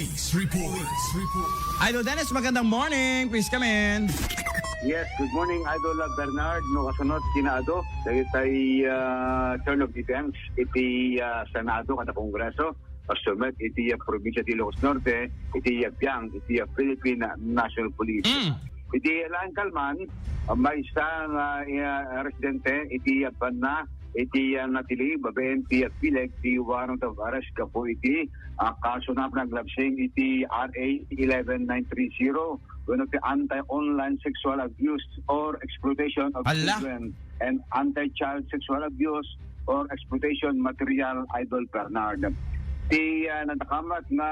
Police Report. Idol Dennis, magandang morning. Please come in. Yes, good morning, Idol Bernard. No kasunod, Senado. Dahil tayo turn of defense, iti Senado kada Kongreso. Pasumet, iti Probinsya de Ilocos Norte, iti Piang, iti Philippine National Police. Iti Laan Kalman, may isang residente, iti Banna, iti natili, babaen, iti Pileg, iti warrant of arrest ka po iti kaso na naglabsing iti RA 11930. When of the anti-online sexual abuse or exploitation of children and anti-child sexual abuse or exploitation material, Idol Bernard. Iti natakamat na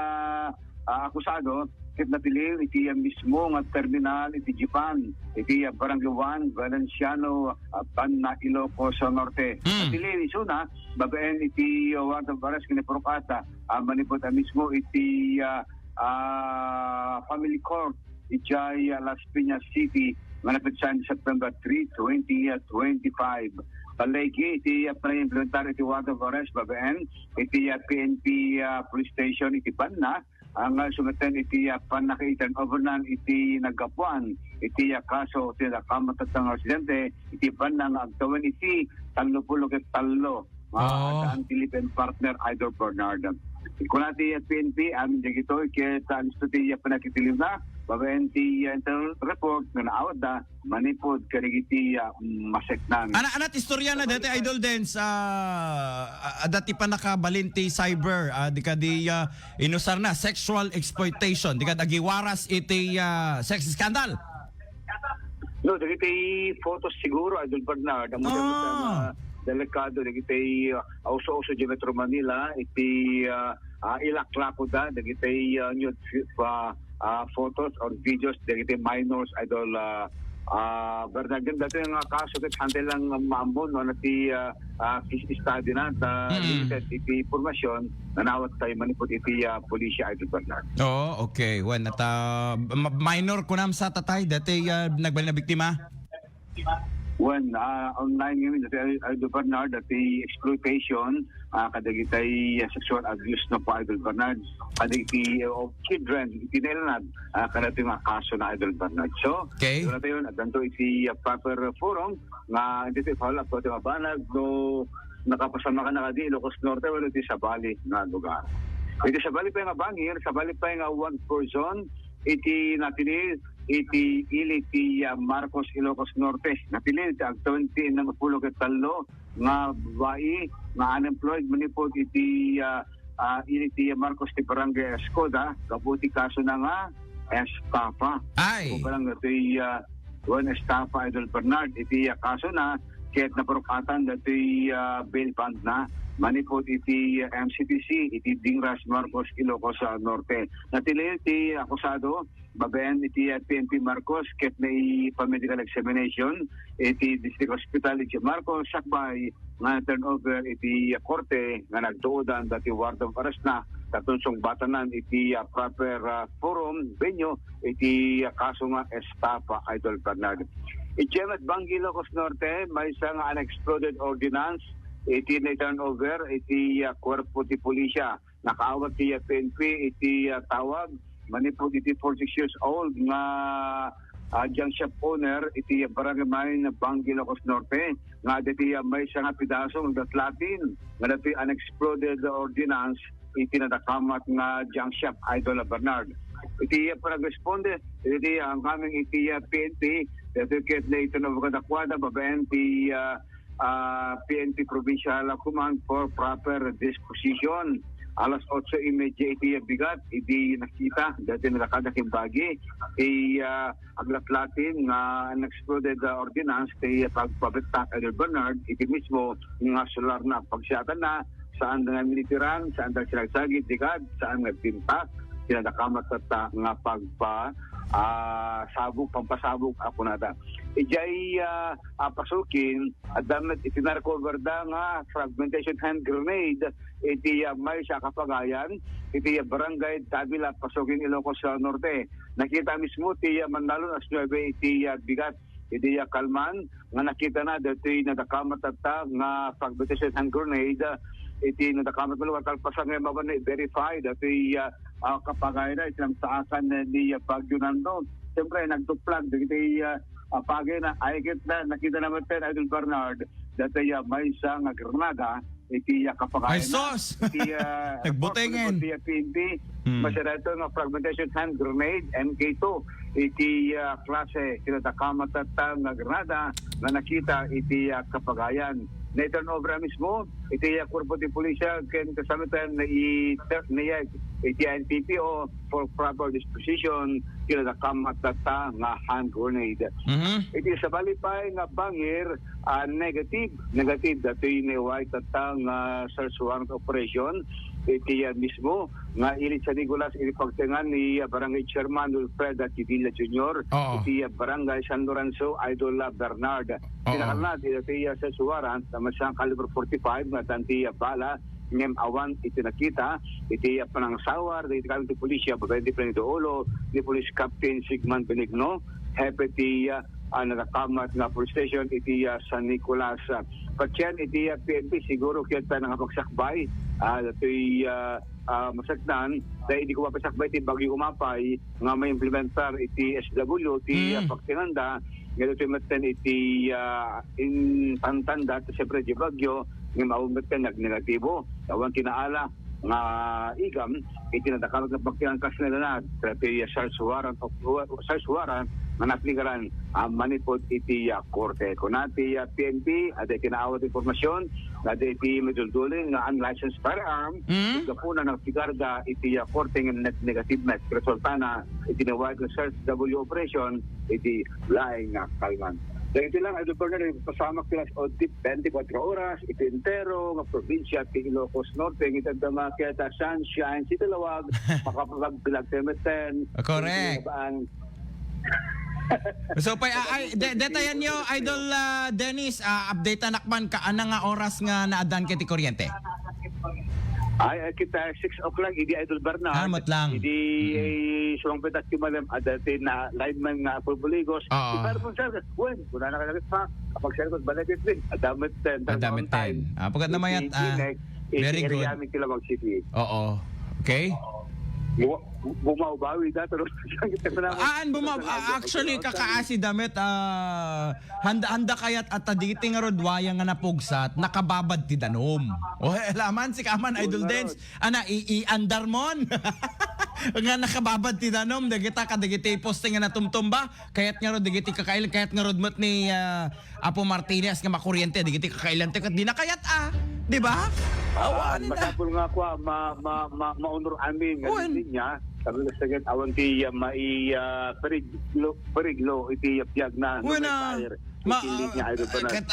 akusado, kit napili iti mismo nga terminal iti Japan, iti Barangay 1, Valenciano, Banna, Ilocos Norte. Napili isuna, babaen iti warrant of arrest kiniprokata, manipot mismo iti family court, iti Las Piñas City, malapit sa September 3, 2025. Palagi, iti pre-implementar iti warrant of arrest, babaen, iti PNP police station, iti Banna, ang sumeten iti panakaitan overnan iti nagapuan, iti kaso, iti nakamatatang residente, iti Banna nga agtawan iti 30 ang Philippine partner, Idol Bernard. Kung natin PNP, amin dyan ito, kita alisto ti panakitilim na, babaen ti internal report na naawad na, manipod, karigiti maseknan. Anat istorya na dati, Idol Dens, dati pa nakabalinti cyber, di ka di inusar na, sexual exploitation, di ka dagiwaras iti sex scandal. No, dagiti photos siguro, Idol Bernard, ang mga delikado, dagiti auso-uso di Metro Manila, iti ilaklako da, dagiti nude photos or videos, dagiti minors, Idol Bernard. Dati nga kaso kat handle lang maambon, no, nati study na, limited iti informasyon, nanawat tayo manipot iti pulisya, Idol Bernard. Okay. Well, minor ko nam sa tatay, dati nagbali na biktima? When online ngayon, dati Idol Bernard, dati exploitation, kadagitay sexual abuse na po, Idol Bernard, kadagiti of children, itinilanad, kadagiti mga kaso na, Idol Bernard. So, doon natin yun, at danto iti proper forum, nga dito i-follow up ko iti mabanag, no nakapasama ka na di Ilocos Norte, wala iti Sabali na lugar. Iti Sabali pa yung abangir, Sabali pa yung one person, iti natili, iti ili ti Marcos Ilocos Norte. Napili iti agtawan ti na mapulo katalo nga babae nga unemployed manipod iti ili ti Marcos ti Barangay Escoda, kabuti kaso na nga estafa. Ay! Kung parang iti one estafa, Idol Bernard, iti kaso na kahit naparukatan dati bail bond na manipod iti MCPC, iti Dingras Marcos Ilocos Norte. Natili iti akusado, babayan iti PNP Marcos, kahit may pa-medical examination, iti District Hospital iti Marcos, sakbay nga turnover iti korte nga nagtuodan dati warrant of arrest na katunsong batanan iti proper forum, venue, iti kaso nga estafa, Idol Bernard. Ijemet Bangi Ilocos Norte, may isang unexploded ordinance, iti na-turnover, iti kwerpo ti pulisya. Nakaawat ti PNP, iti tawag, manipod iti 46 years old nga junk shop owner, iti barangay na Bangi Ilocos Norte, nga dati may isang pidasong datlatin, nga dati unexploded ordinance, iti natakamat nga junk shop, Idol Bernard. Iti parag-responde, iti ang kaming iti PNP, certificate na ito na magkadakwada, babayan ti PNP Provincial Command for proper disposition. Alas 8:30 iti bigat, iti nakita, dati nilakadaking bagi, aglaklatin nga unexploded ordinance, iti pagpabitak, Idol Bernard, iti mismo nga solar na pagsiyatan na, saan nga militiran, saan nga sinagsagit, digad, saan nga tintak, sinadakamat at nga pampasabog ako nada. Ijay pasukin, at damit itinarcover da nga fragmentation hand grenade, iti may sa Kapagayan, iti barangay Tabila, pasukin Ilocos Norte. Nakita mismo, ti Mandalon, as 9, iti bigat, iti Kalman, nga nakita na, dati nadakamat at nga fragmentation hand grenade, iti nadakamat mo kalpasan nga maban na verify dati kapagay na itinang saakan ni Baguio Nando. Siyempre nagtuplag iti pagay na ayikit na nakita naman tayo Idol Bernard dati may isang granada iti kapagay Ay, sos! Nagbutengin. Iti PNP masyara ito ng fragmentation hand grenade MK2 iti klase kinatakamat at granada na nakita iti kapagayan. Na-turn over mismo, iti korpo di pulisya ken kasamitan na niyag iti NPPO for proper disposition kinatakamat at nga hand grenade. Iti sa balipay nga bangir negative dati ni white at nga search warrant operation iti mismo nga ilit sa Nicolas iti pagtingan ni Barangay Chairman Wilfred at Villa Jr. Iti Barangay San Lorenzo Idol Bernard. Pinakalnad iti sa warrant na masyang caliber 45 nga tanti bala ngem awan iti nakita iti panangsawa iti kalong ti pulisya babay di Prenidolo ni Police Captain Sigmund Benigno hepe ti nagakamat nga police station iti San Nicolas. Patyan iti PNP siguro kita nangapagsakbay ito'y masakdan dahil hindi ko mapasakbay iti Bagyo Umapay nga may implementar iti SW iti pagtinganda ngayon ito'y maten iti intantanda at siyempre di Bagyo nga maumatan nag-negatibo awan tinaala nga igam iti nadakamat ng pagtingan kas nila na iti search warrant nga naplikaran manipod iti korte. Kunati PNP, aday kinaawat informasyon, aday iti medulduling nga unlicensed firearm, ito po na nagpigarda iti korte ng net negativeness. Resulta na iti nawag ng search W operation, iti laing kalman. Dahil ito lang, Idol Bernard, pasamak sila sa 24 oras, ito entero, nga probinsya, iti Ilocos Norte, ito damaketa, Sunshine, City Lawag, makapagbilag temeten. Correct. So ay detayan nyo Idol Dennis, update nakman ka ana nga oras nga naadan kiti kuryente. Ay kita 6 o'clock idi Idol Bernard. Hamat lang. Idi suwang petas kimalem adati na lineman nga Pulbuligos. Pero kung sir, when kuna na kalagit pa kapag sir ko balagit din adamit ten. Pagkat namayat very good. Iti Kilawag City. Oo. Okay? Bumaw-bawi dato actually kakaasi damit handa kayat at digiti nga rodwaya nga napugsat nakababad ti danom. Laman si kaman Idol Dance ana i-andar mon nga nakababad ti danom digiti posting nga natumtumba kayat nga rod digiti kakailan kayat nga rodmat ni Apo Martinez nga makuryente digiti kakailan kat di na kayat di ba? Masapul nga ko maunor amin nga niya sabi na sagad awan ti mai periglo iti yapyag na fire ket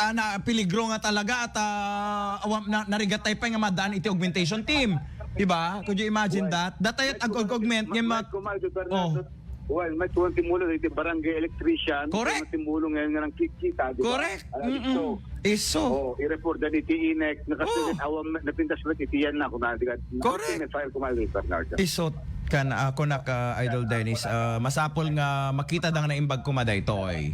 peligro nga talaga at narigatay pa nga madaan iti augmentation team di ba? Could you imagine that? Datayat augment nga well, may tuwang timulo iti barangay electrician. Correct. Timulo ngayon nga ng kikita. Correct. Iso. I-report na iti INEC. Nakasunod awam napintas mo iti yan na. Correct. File kumali, Bernard. Iso kan ako na ka Idol Dennis masapol nga makita dang na imbag kumaday toy.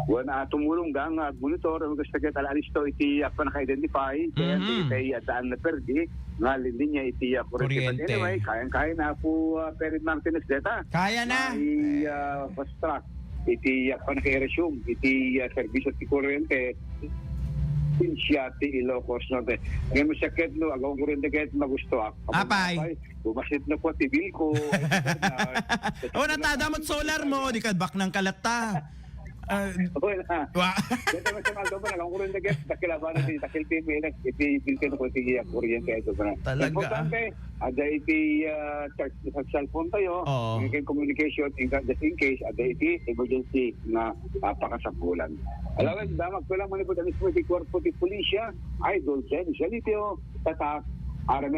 Wana tumulong gang monitor ang gusto ket alisto iti pa naka-identify kaya iti daan na perdi nga linya iti kuryente. Anyway, kaya na po Perid Martinez data. Kaya na. Fast track iti pa naka-resume iti serbisyo ti kuryente siya ti Ilocos Norte. Ngayon siya ket no agaw kuryente ket magusto apay. Bumasit na po ti Bilko. Natadamot solar mo di kadbak ng kalata. Okay na. Dito mo sa mga doon, nagkakaroon na guest, dakilaban natin, dakil TV, iti-bilkin ko iti kuryente ito. Talaga. Importante, ada iti charge sa cellphone tayo, yung communication, just in case, ada iti emergency na pakasapulan. Alawan, damag ko lang manipod ang iti korpo ti pulisya, Idol Jen, Jalipio, tatak,